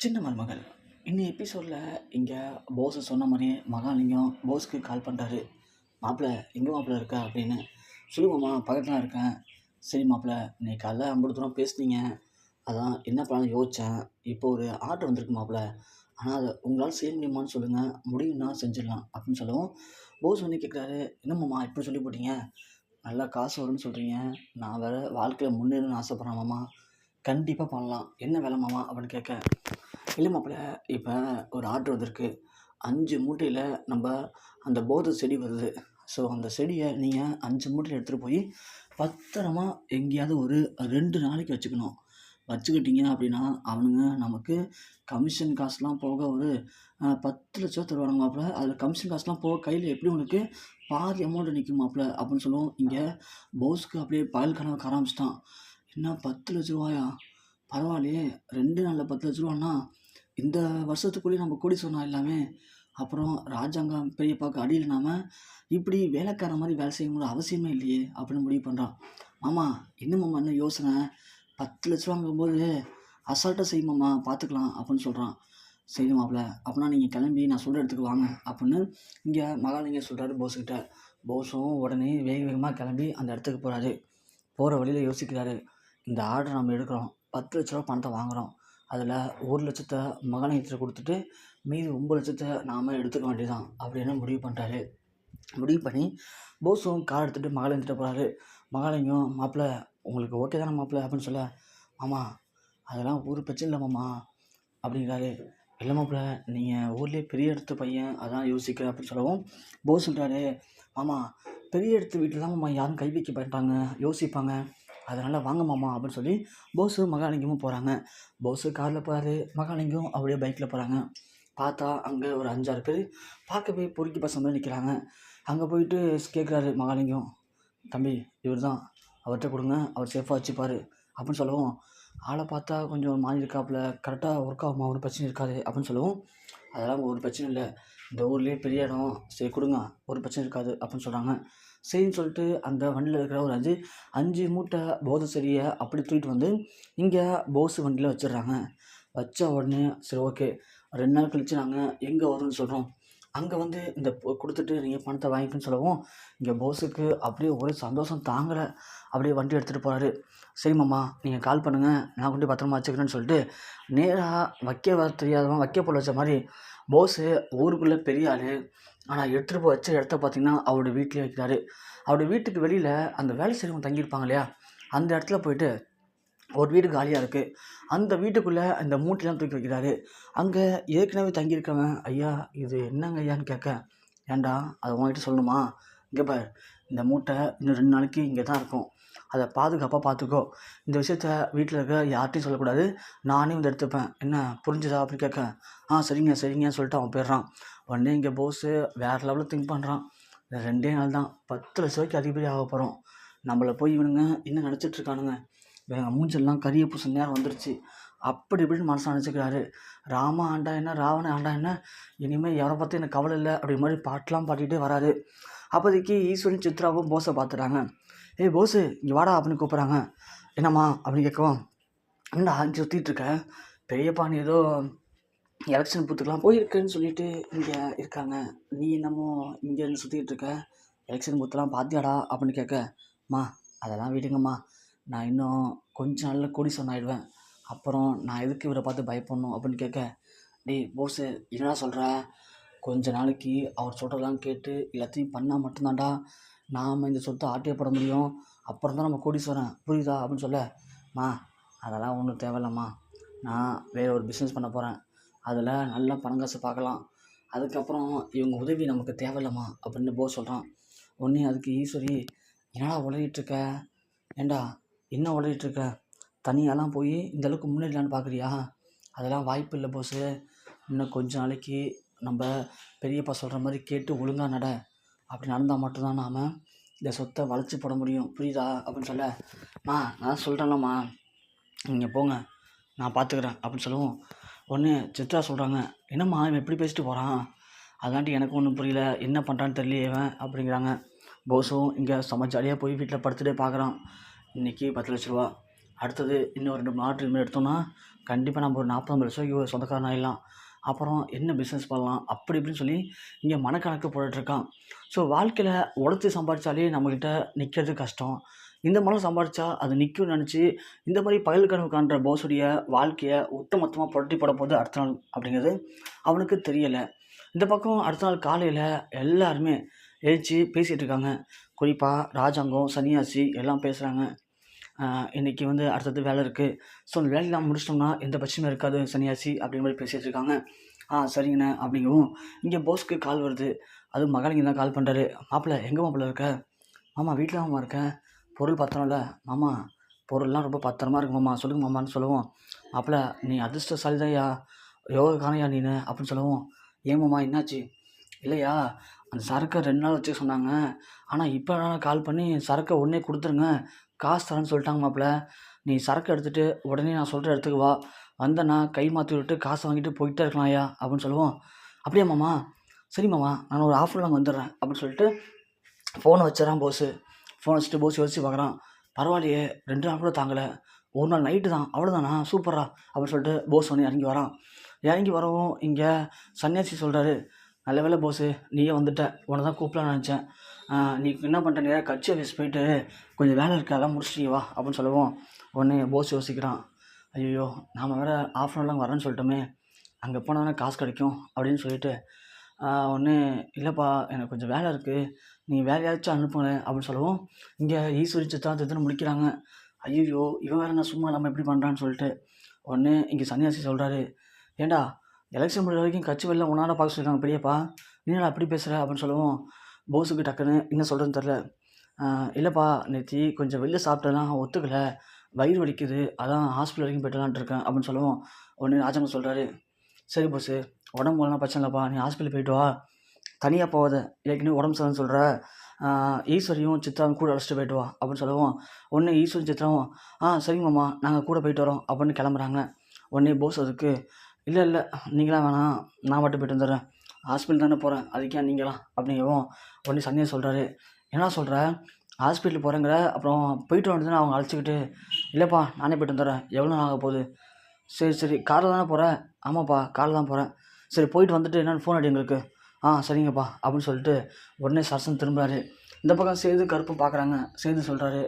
சின்ன மருமகள். இந்த எபிசோடில் இங்கே போஸ் சொன்ன மாதிரியே மகாலிங்கம் போஸ்க்கு கால் பண்ணுறாரு. மாப்பிள்ளை எங்கே மாப்பிள்ளை இருக்கா அப்படின்னு. சொல்லுமாம்மா, பக்கத்தில் இருக்கேன். சரி மாப்பிள்ளை, இன்னைக்கு காலைல ஐம்பது தூரம் பேசுனீங்க, அதான் என்ன பண்ணலாம் யோசித்தேன். இப்போ ஒரு ஆர்டர் வந்திருக்கு மாப்பிள்ளை, ஆனால் அதை உங்களால் செய்ய முடியுமான்னு சொல்லுங்கள், முடியும்னா செஞ்சிடலாம் அப்படின்னு சொல்லவும் போஸ் வந்து கேட்குறாரு. என்னம்மாம்மா இப்படி சொல்லி போட்டீங்க, நல்லா காசு வரும்னு சொல்கிறீங்க, நான் வேறு வாழ்க்கையில் முன்னேறணும்னு ஆசைப்பட்றேன் மாமா, கண்டிப்பாக பண்ணலாம், என்ன வேலை மாமா அப்படின்னு கேட்க, இல்லை மாப்பிள்ள, இப்போ ஒரு ஆர்டர் வந்திருக்கு, 5 மூட்டையில் நம்ம அந்த போதை செடி வருது. ஸோ அந்த செடியை நீங்கள் 5 மூட்டையில் எடுத்துகிட்டு போய் பத்திரமா எங்கேயாவது ஒரு 2 நாளைக்கு வச்சுக்கணும். வச்சுக்கிட்டீங்க அப்படின்னா அவனுங்க நமக்கு கமிஷன் காசுலாம் போக ஒரு 10 லட்சம் தருவாங்க மாப்பிள்ள. அதில் கமிஷன் காசுலாம் போக கையில் எப்படி உங்களுக்கு பாதி அமௌண்ட்டு நிற்கும் மாப்பிள்ள அப்படின்னு சொல்லுவோம். இங்கே போஸ்க்கு அப்படியே பகல் கனவு ஆரம்பிச்சிட்டான். என்ன 10 லட்ச ரூபாயா, பரவாயில்லையே, 2 நாளில் 10 லட்ச ரூபான்னா இந்த வருஷத்துக்குள்ளேயே நம்ம கோடீஸ்வரன் ஆயிடலாமே. அப்புறம் ராஜாங்கம் பெரியப்பாவுக்கு அடியில் நாம இப்படி வேலைக்காரன் மாதிரி வேலை செய்யணுங்கிற அவசியமே இல்லையே அப்படின்னு முடிவு பண்ணுறான். மாமா என்ன மாமா என்ன யோசனை, 10 லட்ச ரூபாங்கும்போது அசால்ட்டாக செய்யுமாம்மா, பார்த்துக்கலாம் அப்படின்னு சொல்கிறான். சரி மாப்பிள்ள, அப்படின்னா நீங்கள் கிளம்பி நான் சொல்கிற இடத்துக்கு வாங்க அப்படின்னு இங்கே மகாலிங்கம் சொல்கிறாரு போஸ்கிட்ட. போஸும் உடனே வேக வேகமாக கிளம்பி அந்த இடத்துக்கு போகிறாரு. போகிற வழியில் யோசிக்கிறாரு. இந்த ஆர்டர் நம்ம எடுக்கிறோம், 10 லட்ச ரூபா பணத்தை வாங்குகிறோம், அதில் 1 லட்சத்தை மகாலிங்கத்தில் கொடுத்துட்டு மீதி 9 லட்சத்தை நாம் எடுத்துக்க வேண்டியதான் அப்படின்னு முடிவு பண்ணிட்டாரு. முடிவு பண்ணி போஸும் கார் எடுத்துகிட்டு மகாலிங்கத்திட்ட போகிறாரு. மகாலிங்கம், மாப்பிள்ளை உங்களுக்கு ஓகே தானே மாப்பிள்ளை அப்படின்னு சொல்ல, மாமா அதெல்லாம் ஒரு பிரச்சனை இல்லை மாமா அப்படிங்கிறாரு. இல்லை மாப்பிள்ளை, நீங்கள் ஊர்லேயே பெரிய இடத்து பையன், அதான் யோசிக்கிறேன் அப்படின்னு சொல்லவும் போஸ் சொல்கிறாரு, மாமா பெரிய இடத்து வீட்டில் தான் மாமா யாரும் கை வைக்க மாட்டாங்க, யோசிப்பாங்க, அதனால் வாங்க மாமா அப்படின்னு சொல்லி போஸு மகாலிங்கமும் போகிறாங்க. போஸு காரில் போகிறாரு, மகாலிங்கம் அப்படியே பைக்கில் போகிறாங்க. பார்த்தா அங்கே ஒரு 5-6 பேர் பார்க்கவே பொறுக்கி பசங்க மாதிரி நிற்கிறாங்க. அங்கே போயிட்டு கேட்குறாரு மகாலிங்கம், தம்பி இவர் தான், அவர்கிட்ட கொடுங்க, அவர் சேஃபாக வச்சுப்பார் அப்படின்னு சொல்லவும், ஆளை பார்த்தா கொஞ்சம் மாதிரி இருக்காப்புல, கரெக்டாக ஒர்க் ஆகுமா, ஒரு பிரச்சனை இருக்காது அப்படின்னு சொல்லவும், அதெல்லாம் ஒரு பிரச்சனை இல்லை, இந்த ஊர்லேயே பெரிய இடம், சரி கொடுங்க, ஒரு பிரச்சனை இருக்காது அப்படின்னு சொல்கிறாங்க. சரின்னு சொல்லிட்டு அந்த வண்டியில் இருக்கிற ஒரு 5 மூட்டை போதை செடியை அப்படி தூக்கிட்டு வந்து இங்கே போஸ் வண்டியில் வச்சிடுறாங்க. வச்ச உடனே சரி ஓகே, 2 நாள் கழித்து நாங்கள் எங்கே வரும்னு சொல்கிறோம், அங்கே வந்து இந்த கொடுத்துட்டு நீங்கள் பணத்தை வாங்கிக்கணும்னு சொல்லவும் இங்கே போஸுக்கு அப்படியே ஒரே சந்தோஷம் தாங்கலை. அப்படியே வண்டி எடுத்துகிட்டு போகிறாரு. சரி மாமா, நீங்கள் கால் பண்ணுங்கள், நான் கொண்டு பத்திரமா வச்சுக்கிறேன்னு சொல்லிட்டு நேராக வைக்க தெரியாதவன் வைக்க போல வச்ச மாதிரி போஸு ஊருக்குள்ளே பெரிய ஆள், ஆனால் எடுத்துகிட்டு போய் வச்ச இடத்த பார்த்திங்கன்னா அவரோட வீட்டிலே வைக்கிறாரு. அவருடைய வீட்டுக்கு வெளியில் அந்த வேலை செய்கிறவங்க தங்கியிருப்பாங்க இல்லையா, அந்த இடத்துல போயிட்டு ஒரு வீடு காலியாக இருக்குது, அந்த வீட்டுக்குள்ளே அந்த மூட்டையெல்லாம் தூக்கி வைக்கிறாரு. அங்கே ஏற்கனவே தங்கியிருக்கவன், ஐயா இது என்னங்க ஐயான்னு கேட்க, ஏன்டா அதை உங்ககிட்ட சொல்லணுமா, இங்கே பார், இந்த மூட்டை இன்னும் 2 நாளைக்கு இங்கே தான் இருக்கும், அதை பாதுகாப்பாக பார்த்துக்கோ, இந்த விஷயத்த வீட்டில் இருக்க யார்ட்டையும் சொல்லக்கூடாது, நானே வந்து எடுத்துப்பேன், என்ன புரிஞ்சுதா அப்படின்னு கேட்க, சரிங்க சரிங்கன்னு சொல்லிட்டு அவன் போயிடுறான். உடனே இங்கே போஸு வேறு லெவலில் திங்க் பண்ணுறான். இந்த 2 நாள் தான் 10 லட்ச ரூபாய்க்கு அதிகப்படி ஆக போகிறோம், நம்மளை போய் இவனுங்க இன்னும் நினச்சிட்ருக்கானுங்க, வேறு மூஞ்செல்லாம் கரிய பூச நேரம் வந்துருச்சு அப்படி இப்படின்னு மனசை நினச்சிக்கிறாரு. ராம ஆண்டா என்ன, ராவண ஆண்டா என்ன, இனிமேல் எவரை பார்த்து எனக்கு கவலை இல்லை அப்படி மாதிரி பாட்டெலாம் பாடிக்கிட்டே வராரு. அப்போதைக்கு ஈஸ்வரன் சித்ராவும் போஸை பார்த்துறாங்க. ஏய் போஸு இங்கே வாடா அப்படின்னு கூப்பிட்றாங்க. என்னம்மா அப்படின்னு கேட்கவும், என்னடா அங்கே சுற்றிட்டு இருக்க, பெரியப்பா நீ ஏதோ எலெக்ஷன் பூத்துக்கெலாம் போயிருக்கேன்னு சொல்லிட்டு இங்கே இருக்காங்க, நீ என்னமோ இங்கே இருந்து சுற்றிக்கிட்டு இருக்க, எலெக்ஷன் பூத்தெல்லாம் பார்த்தியாடா அப்படின்னு கேட்கம்மா, அதெல்லாம் விடுங்கம்மா, நான் இன்னும் கொஞ்ச நாளில் கோடீஸ்வரன் ஆகிடுவேன், அப்புறம் நான் எதுக்கு இவரை பார்த்து பயப்படணும் அப்படின்னு கேட்க, டேய் போஸு என்னடா சொல்கிற, கொஞ்ச நாளைக்கு அவர் சொல்கிறதெல்லாம் கேட்டு எல்லாத்தையும் பண்ணால் மட்டும்தான்டா நாம் இந்த சொத்தை ஆட்டியே போட முடியும், அப்புறம் தான் நம்ம கோடீஸ்வரன், புரியுதா அப்படின்னு சொல்லம்மா, அதெல்லாம் ஒன்றும் தேவையில்லம்மா, நான் வேறு ஒரு பிஸ்னஸ் பண்ண போகிறேன், அதில் நல்லா பணம் காசு பார்க்கலாம், அதுக்கப்புறம் இவங்க உதவி நமக்கு தேவையில்லம்மா அப்படின்னு போஸ் சொல்கிறான். உடனே அதுக்கு ஈஸ்வரி, என்னடா உளறிட்டுருக்க, ஏண்டா என்ன உளறிட்டுருக்க, தனியாலாம் போய் இந்தளவுக்கு முன்னேறலான்னு பார்க்குறியா, அதெல்லாம் வாய்ப்பு இல்லை போஸு, இன்னும் கொஞ்ச நாளைக்கு நம்ம பெரியப்பா சொல்கிற மாதிரி கேட்டு ஒழுங்காக நட, அப்படி நடந்தால் மட்டும்தான் நாம் இந்த சொத்தை வளைச்சி போட முடியும், புரியுதா அப்படின்னு சொல்லம்மா, நான் சொல்கிறேன்லம்மா, நீங்கள் போங்க நான் பார்த்துக்கிறேன் அப்படின்னு சொல்லவும், ஒன்று சித்ரா சொல்கிறாங்க, என்னம்மா இவன் எப்படி பேசிட்டு போகிறான், அதாண்டி எனக்கு ஒன்றும் புரியல, என்ன பண்ணுறான்னு தெரியலையே இவன் அப்படிங்கிறாங்க. போஸும் இங்கே செம்ம ஜாலியாக போய் வீட்டில் படுத்துகிட்டே பார்க்குறான். இன்றைக்கி 10 லட்ச ரூபா, அடுத்தது இன்னும் 2 நாள் ட்ரீட்மெண்ட் எடுத்தோம்னா கண்டிப்பாக நம்ம ஒரு 40-50 லட்சம் சொந்தக்காரன் ஆயிடலாம். அப்புறம் என்ன பிஸ்னஸ் பண்ணலாம் அப்படி இப்படின்னு சொல்லி இங்கே மனக்கணக்கு போட்டுட்ருக்கான். ஸோ வாழ்க்கையில் உழைச்சி சம்பாதிச்சாலே நம்மக்கிட்ட நிற்கிறது கஷ்டம். இந்த மாதிரிலாம் சம்பாதிச்சா அது நிற்கும்னு நினச்சி இந்த மாதிரி பகல் கனவு காண்ற போஸுடைய வாழ்க்கையை ஒட்டுமொத்தமாக புரட்டி போட போகுது அடுத்த நாள் அப்படிங்கிறது அவனுக்கு தெரியலை. இந்த பக்கம் அடுத்த நாள் காலையில் எல்லாருமே எழுச்சி பேசிகிட்டு இருக்காங்க. குறிப்பாக ராஜாங்கம், சன்னியாசி எல்லாம் பேசுகிறாங்க. இன்றைக்கி வந்து அடுத்தது வேலை இருக்குது. ஸோ அந்த வேலையெல்லாம் முடிச்சிட்டோம்னா எந்த பிரச்சனையும் இருக்காது சன்னியாசி அப்படிங்கிற மாதிரி பேசிகிட்டு இருக்காங்க. சரிங்கண்ணே அப்படிங்கவும் இங்கே போஸ்க்கு கால் வருது. அதுவும் மகாலிங்க தான் கால் பண்ணுறாரு. மாப்பிள்ளை எங்கே மாப்பிள்ளை இருக்க? மாமா வீட்டில் மாமா இருக்கேன். பொருள் பத்திரம்ல மாமா, பொருள்லாம் ரொம்ப பத்திரமா இருக்கு மாமா, சொல்லுங்க மாமான்னு சொல்லுவோம். மாப்பிள்ளை நீ அதிர்ஷ்டசாலிதான்யா, யோகா காணையா நீனு அப்படின்னு சொல்லவும், ஏன் மாமா என்னாச்சு? இல்லையா அந்த சரக்கை 2 நாள் வச்சுக்க சொன்னாங்க. ஆனால் இப்போ நான் கால் பண்ணி சரக்கை உடனே கொடுத்துருங்க, காசு தரேன்னு சொல்லிட்டாங்க மாப்பிள்ளை. நீ சரக்கு எடுத்துகிட்டு உடனே நான் சொல்கிற இடத்துக்கு வா, வந்தேன்னா கை மாற்றி விட்டு காசை வாங்கிட்டு போயிட்டே இருக்கலாம்யா அப்படின்னு சொல்லுவோம். அப்படியே மாமா, சரி மாமா நான் ஒரு ஆஃப் அங்கே வந்துடுறேன் அப்படின்னு சொல்லிட்டு ஃபோனை வச்சிடறான் போஸு. ஃபோன் வச்சுட்டு போஸ் யோசிச்சு பார்க்குறான். பரவாயில்லையே 2 நாள் கூட தாங்கலை, ஒரு நாள் நைட்டு தான், அவ்வளோதானா சூப்பரா அப்படின்னு சொல்லிட்டு போஸ் வந்து இறங்கி வரான். இறங்கி வரவும் இங்கே சன்னியாசி சொல்கிறாரு, நல்ல வேலை போஸு நீயே வந்துட்ட, உன்னை தான் கூப்பிடலான்னு நினச்சேன். நீ என்ன பண்ணுற நேராக கட்சி ஆஃபீஸ் போயிட்டு கொஞ்சம் வேலை இருக்கு அதெல்லாம் முடிச்சிட்டு வா அப்படின்னு சொல்லவும் உடனே போஸ் யோசிக்கிறான். ஐயோ நாம் வேறு ஆஃப் அன் ஹவர்லாம் வரேன்னு சொல்லிட்டோமே, அங்கே போனால் தானே காசு கிடைக்கும் அப்படின்னு சொல்லிட்டு ஒன்று இல்லைப்பா எனக்கு கொஞ்சம் வேலை இருக்குது, நீ வேலையாச்சும் அனுப்புங்களேன் அப்படின்னு சொல்லவும் இங்கே ஈஸ்வரி சித்ரா திட்டுன்னு முடிக்கிறாங்க. ஐயோ இவன் வேறு நான் சும்மா இல்லாமல் எப்படி பண்ணுறான்னு சொல்லிட்டு ஒன்று இங்கே சன்னியாசி சொல்கிறாரு, ஏண்டா எலெக்ஷன் முடிகிற வரைக்கும் கட்சி வெளில உன்னால பார்க்க சொல்லியிருக்காங்க பெரியப்பா, நீங்களா அப்படி பேசுகிற அப்படின்னு சொல்லவும் போஸுக்கு டக்குன்னு என்ன சொல்கிறேன்னு தெரில. இல்லைப்பா நேற்று கொஞ்சம் வெளில சாப்பிட்டலாம் ஒத்துக்கலை, வயிறு வலிக்குது, அதான் ஹாஸ்பிட்டல் வரைக்கும் போய்ட்டலான்ட்டு இருக்கேன் அப்படின்னு சொல்லவும் ஒன்று ராஜாங்க சொல்கிறாரு, சரி போஸு உடம்பு ஒன்றும் பிரச்சனை இல்லைப்பா, நீ ஹாஸ்பிட்டல் போயிட்டு வா, தனியாக போகாத, ஏற்கனவே உடம்பு சரின்னு சொல்கிற, ஈஸ்வரியும் சித்ராவும் கூட அழைச்சிட்டு போயிட்டு வா அப்படின்னு சொல்லவும் ஒன்று ஈஸ்வரி சித்ராவும் சரிங்க மாமா நாங்கள் கூட போயிட்டு வரோம் அப்படின்னு கிளம்புறாங்க. உடனே போஸ் அதுக்கு இல்லை இல்லை நீங்களாம் வேணாம், நான் மட்டும் போய்ட்டு வந்துடுறேன், ஹாஸ்பிட்டல் தானே போகிறேன் அதுக்கே நீங்களாம் அப்படிங்கவும் உடனே சன்னியாசி சொல்கிறாரு, என்ன சொல்கிற ஹாஸ்பிட்டல் போகிறேங்கிற, அப்புறம் போயிட்டு வந்துட்டுன்னு அவங்க அழைச்சிக்கிட்டு, இல்லைப்பா நானே போய்ட்டு வந்துடுறேன், எவ்வளோ நாள் ஆக போகுது, சரி காரில் தானே போகிறேன், ஆமாப்பா காரில் தான் போகிறேன், சரி போயிட்டு வந்துட்டு என்னென்னு ஃபோன் அடி எங்களுக்கு, சரிங்கப்பா அப்படின்னு சொல்லிட்டு உடனே சரசன் திரும்புகிறாரு. இந்த பக்கம் சேது கருப்பும் பார்க்குறாங்க. சேது சொல்கிறாரு,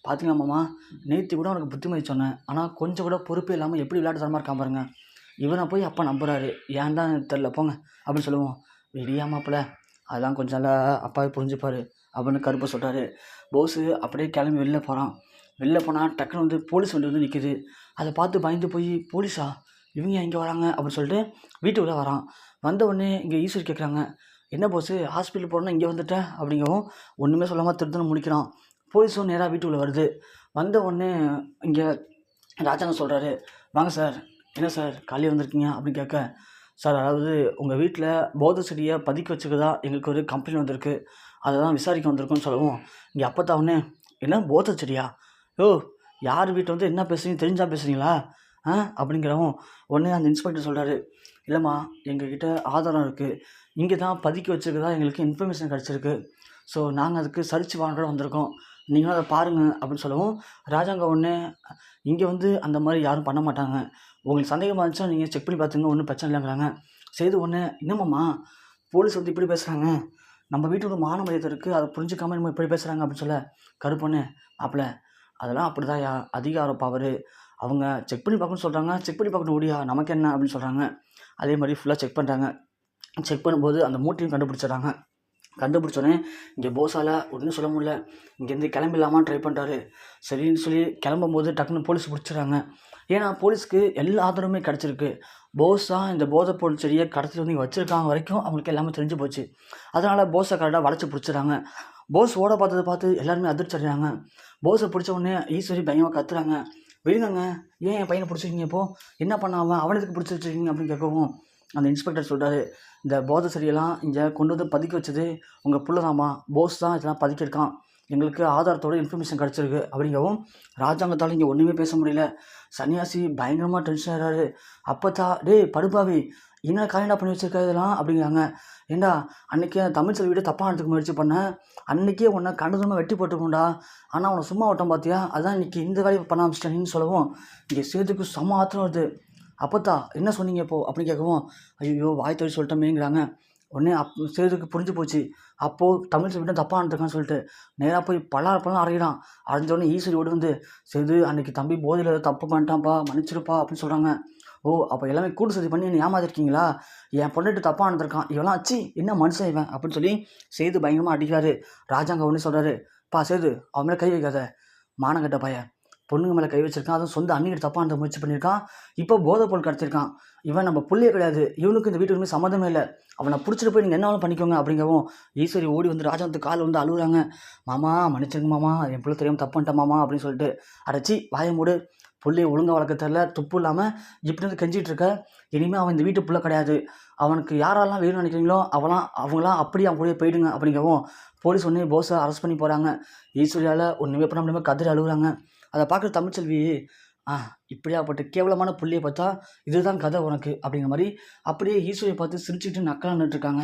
பார்த்தீங்களா மாமா நேற்று கூட அவனுக்கு புத்திமதி சொன்னேன், ஆனால் கொஞ்சம் கூட பொறுப்பே இல்லாமல் எப்படி விளையாட்டுத்தனமாக இருக்கான் பாருங்க, இவனை போய் அப்பா நம்புறாரு, ஏன்டா தெரில போங்க அப்படின்னு சொல்லுவோம். வெளியா மாப்பிள்ள அதெல்லாம் கொஞ்சம் நல்லா அப்பாவே புரிஞ்சுப்பார் அப்படின்னு கருப்பை சொல்கிறாரு. போஸு அப்படியே கிளம்பி வெளில போகிறான். வெளில போனால் டக்குன்னு வந்து போலீஸ் வண்டி வந்து நிற்கிது. அதை பார்த்து பயந்து போய், போலீஸா இவங்க இங்கே வராங்க அப்படின்னு சொல்லிட்டு வீட்டுக்குள்ளே வரான். வந்த உடனே இங்கே ஈஸ்வரி கேட்குறாங்க, என்ன போஸு ஹாஸ்பிட்டல் போகிறோன்னா இங்கே வந்துட்டேன் அப்படிங்கவும் ஒன்றுமே சொல்லாமல் திருத்தணும் முடிக்கிறான். போலீஸும் நேராக வீட்டுக்குள்ளே வருது. வந்த உடனே இங்கே ராஜாங்க சொல்கிறாரு, வாங்க சார், என்ன சார் காலையில் வந்திருக்கீங்க அப்படின்னு கேட்க, சார் அதாவது உங்கள் வீட்டில் போதை செடியை பதுக்கி வச்சுக்கதா எங்களுக்கு ஒரு கம்ப்ளைண்ட் வந்திருக்கு, அதை தான் விசாரிக்க வந்திருக்குன்னு சொல்லவும் இங்கே அப்போ தான் உடனே என்ன போதை செடியா, யார் வீட்டை வந்து என்ன பேசுறீங்க தெரிஞ்சால் பேசுகிறீங்களா அப்படிங்கிறவும் உடனே அந்த இன்ஸ்பெக்டர் சொல்கிறாரு, இல்லைம்மா எங்ககிட்ட ஆதாரம் இருக்குது, இங்கே தான் பதுக்கி வச்சுருக்கதா எங்களுக்கு இன்ஃபர்மேஷன் கிடச்சிருக்கு, ஸோ நாங்கள் அதுக்கு சரிச்சு வாங்க வந்திருக்கோம், நீங்களும் அதை பாருங்கள் அப்படின்னு சொல்லவும் ராஜாங்க ஒன்று இங்கே வந்து அந்த மாதிரி யாரும் பண்ண மாட்டாங்க, உங்களுக்கு சந்தேகமாக இருந்துச்சுன்னா நீங்கள் செக் பண்ணி பார்த்துங்க, ஒன்றும் பிரச்சனை இல்லைங்கிறாங்க. செய்து ஒன்று என்னம்மாம்மா போலீஸ் வந்து இப்படி பேசுகிறாங்க, நம்ம வீட்டுக்கு மான மரியாதை இருக்குது, அதை புரிஞ்சுக்காமல் நம்ம இப்படி பேசுகிறாங்க அப்படின்னு சொல்ல கருப்பொண்ணு, மாப்பிள்ள அதெல்லாம் அப்படி தான் அதிகாரம் பவர், அவங்க செக் பண்ணி பார்க்கணும்னு சொல்கிறாங்க, செக் பண்ணி பார்க்கணும் ஓடியா நமக்கு என்ன அப்படின்னு சொல்கிறாங்க. அதே மாதிரி ஃபுல்லாக செக் பண்ணுறாங்க. செக் பண்ணும்போது அந்த மூட்டையும் கண்டுபிடிச்சிட்றாங்க. கண்டுபிடிச்சோடனே இங்கே போஸால் ஒன்றும் சொல்ல முடியல, இங்கேருந்து கிளம்பிடலாமான்னு ட்ரை பண்ணுறாரு. சரின்னு சொல்லி கிளம்பும்போது டக்குன்னு போலீஸ் பிடிச்சிட்றாங்க. ஏன்னா போலீஸ்க்கு எல்லா ஆதாரமே கிடச்சிருக்கு, போஸ் தான் இந்த போதைப் பொருள் செடியை கடத்திட்டு வந்து வச்சுருக்காங்க வரைக்கும் அவங்களுக்கு எல்லாமே தெரிஞ்சு போச்சு. அதனால் போஸை கரெக்டாக வளைச்சி பிடிச்சிட்றாங்க. போஸ் ஓட பார்த்ததை பார்த்து எல்லாருமே அதிர்ச்சி அடைகிறாங்க. போஸை பிடிச்ச உடனே ஈஸ்வரி பயங்கரமாக கத்துறாங்க, விடுங்க ஏன் என் பையனை பிடிச்சிருக்கீங்க, இப்போ என்ன பண்ண அவனுக்கு பிடிச்சி வச்சுருக்கீங்க அப்படின்னு கேட்கவும் அந்த இன்ஸ்பெக்டர் சொல்கிறாரு, இந்த போதை செடியெல்லாம் இங்கே கொண்டு வந்து பதுக்கி வச்சது உங்கள் புள்ள தாம்மா, போஸ் தான் இதெல்லாம் பதுக்கியிருக்கான், எங்களுக்கு ஆதாரத்தோட இன்ஃபர்மேஷன் கிடச்சிருக்கு அப்படிங்கவும் ராஜாங்கத்தால் இங்கே ஒன்றுமே பேச முடியல. சன்னியாசி பயங்கரமாக டென்ஷன் ஆகிறாரு. அப்போத்தா டேய் படுபாவி என்ன காரியண்டா பண்ணி வச்சிருக்க இதெல்லாம் அப்படிங்கிறாங்க. ஏண்டா அன்றைக்கி தமிழ் செல்விகிட்ட தப்பாக எடுத்துக்க முயற்சி பண்ணேன், அன்றைக்கே உன்னை கண்டதுமாக வெட்டி போட்டுக்கோண்டா, ஆனால் உன்னை சும்மா விட்டோம் பார்த்தியா, அதான் இன்றைக்கி இந்த வேலையை பண்ண ஆரம்பிச்சிட்டேன்னு சொல்லவும் இங்கே சேதுக்கு செம்ம ஆத்திரம் வருது. அப்போத்தா என்ன சொன்னீங்க இப்போ அப்படின்னு கேட்கவும் ஐயோ வாய் தொழில் சொல்லிட்டோமேங்கிறாங்க. உடனே சேதுக்கு புரிஞ்சு போச்சு. அப்போது தமிழ் செல்விகிட்ட தப்பாக எடுத்துக்கான்னு சொல்லிட்டு நேராக போய் பலாம் அறையிடான். அரைஞ்சோடனே ஈஸ்வரி ஓடி வந்து சேது அன்றைக்கி தம்பி போதையில் தப்பு பண்ணிட்டான்ப்பா மன்னிச்சிருப்பா அப்படின்னு சொல்கிறாங்க. ஓ அப்போ எல்லாமே கூட்டு சதி பண்ணி என்ன ஏமாத்திருக்கீங்களா, என் பொண்ணுட்டு தப்பாக நடந்திருக்கான் இவெல்லாம் ஆச்சு என்ன மனுஷன் இவன் அப்படின்னு சொல்லி சேது பயங்கரமாக அடிக்கிறாரு. ராஜாங்க ஒன்று சொல்கிறாரு, பா சேது அவன் மேலே கை வைக்காத, மானங்கட்ட பையன், பொண்ணுங்க மேலே கை வச்சிருக்கான், அதுவும் சொந்த அண்ணிக்கிட்ட தப்பாக முயற்சி பண்ணியிருக்கான், இப்போ போதைப் பொருள் கிடச்சிருக்கான், இவன் நம்ம புள்ளையே கிடையாது, இவனுக்கு இந்த வீட்டுக்கு சம்மந்தமே இல்லை, அவனை பிடிச்சிட்டு போய் நீங்கள் என்ன வேணும் பண்ணிக்கோங்க அப்படிங்கவும் ஈஸ்வரி ஓடி வந்து ராஜாவுக்கு கால் வந்து அழுகுறாங்க. மாமா மன்னிச்சிருங்க மாமா, என் பிள்ளை தெரியாமல் தப்பு பண்ணிட்டேன் மாமா அப்படின்னு சொல்லிட்டு. அடைச்சி வாயை மூடு, புள்ளையை ஒழுங்காக வளர்க்க தெரியல, துப்பு இல்லாமல் இப்படி வந்து கெஞ்சிட்டு இருக்க, இனிமேல் அவன் இந்த வீட்டு புள்ள கிடையாது, அவனுக்கு யாரெல்லாம் வேணும்னு நினைக்கிறீங்களோ அவங்களாம் அப்படியே அவன் கூட போயிடுங்க அப்படிங்கவும் போலீஸ் ஒன்றே போஸை அரெஸ்ட் பண்ணி போகிறாங்க. ஈஸ்வரியால் ஒன்றுமே பண்ண முடியாமல் கதறி அழுகுறாங்க. அதை பார்க்குற தமிழ்ச்செல்வி இப்படியாப்பட்ட கேவலமான புள்ளையை பார்த்தா இதுதான் கதை உனக்கு அப்படிங்கிற மாதிரி அப்படியே ஈஸ்வரியை பார்த்து சிரிச்சுட்டு நக்கலாக நின்றுட்டுருக்காங்க.